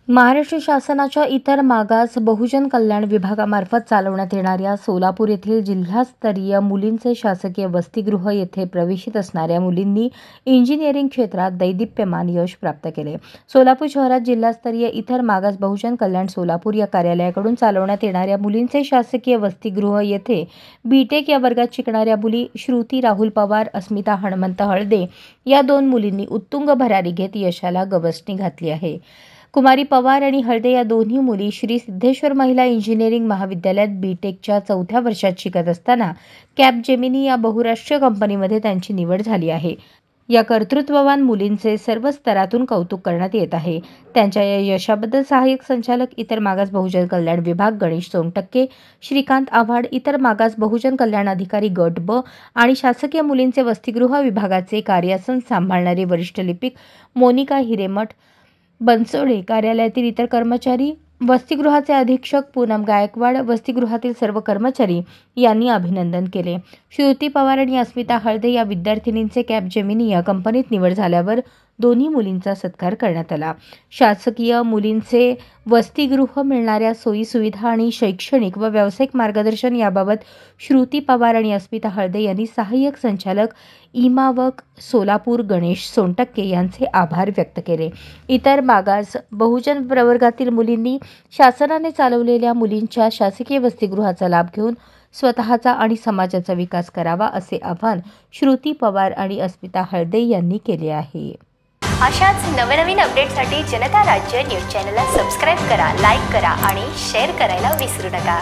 महाराष्ट्र शासनाच्या इतर मागास बहुजन कल्याण विभागामार्फत चालवण्यात येणाऱ्या सोलापूर येथील जिल्हास्तरीय मुलींचे शासकीय वसतिगृह येथे प्रवेशित असणाऱ्या मुलींनी इंजिनिअरिंग क्षेत्रात दैदिप्यमान यश प्राप्त केले। सोलापूर शहरात जिल्हास्तरीय इतर मागास बहुजन कल्याण सोलापूर या कार्यालयाकडून चालवण्यात येणाऱ्या मुलींचे शासकीय वसतिगृह येथे बीटेक या वर्गात शिकणाऱ्या मुली श्रुती राहुल पवार, अस्मिता हनुमंत हळदे या 2 मुलींनी उत्तुंग भरारी घेत यशाला गवसणी घातली आहे। कुमारी पवार आणि हळदे या दोन्ही मुली श्री सिद्धेश्वर महिला इंजिनिअरिंग महाविद्यालयात बीटेकच्या 4थ्या वर्षात शिकत असताना कॅपजेमिनी या बहुराष्ट्रीय कंपनीमध्ये त्यांची निवड झाली आहे। या कर्तृत्ववान मुलींचे सर्व स्तरातून कौतुक करण्यात येत आहे। त्यांच्या या यशाबद्दल सहाय्यक संचालक इतर मागास बहुजन कल्याण विभाग गणेश सोनटक्के, श्रीकांत आव्हाड, इतर मागास बहुजन कल्याण अधिकारी गट ब आणि शासकीय मुलींचे वसतिगृह विभागाचे कार्यासन सांभाळणारे वरिष्ठ लिपिक मोनिका हिरेमठ बनसोडे, कार्यालयातील इतर कर्मचारी, वसतिगृहाचे अधीक्षक पूनम गायकवाड, वसतिगृहातील सर्व कर्मचारी यांनी अभिनंदन केले। श्रुती पवार आणि अस्मिता हळदे या विद्यार्थिनींचे कॅपजेमिनी या कंपनीत निवड झाल्यावर दोन्ही मुलींचा सत्कार करण्यात आला। शासकीय मुलींचे वसतिगृह मिळणाऱ्या सोयी सुविधा आणि शैक्षणिक व व्यावसायिक मार्गदर्शन याबाबत श्रुती पवार आणि अस्मिता हळदे यांनी सहाय्यक संचालक इमावक सोलापूर गणेश सोनटक्के यांचे आभार व्यक्त केले। इतर मागास बहुजन प्रवर्गातील मुलींनी शासनाने चालवलेल्या मुलींच्या शासकीय वसतिगृहाचा लाभ घेऊन स्वतःचा आणि समाजाचा विकास करावा असे आवाहन श्रुती पवार आणि अस्मिता हळदे यांनी केले आहे। अशाच नवनवीन अपडेटसाठी जनता राज्य न्यूज चॅनलला सबस्क्राइब करा, लाईक करा आणि शेअर करायला विसरू नका।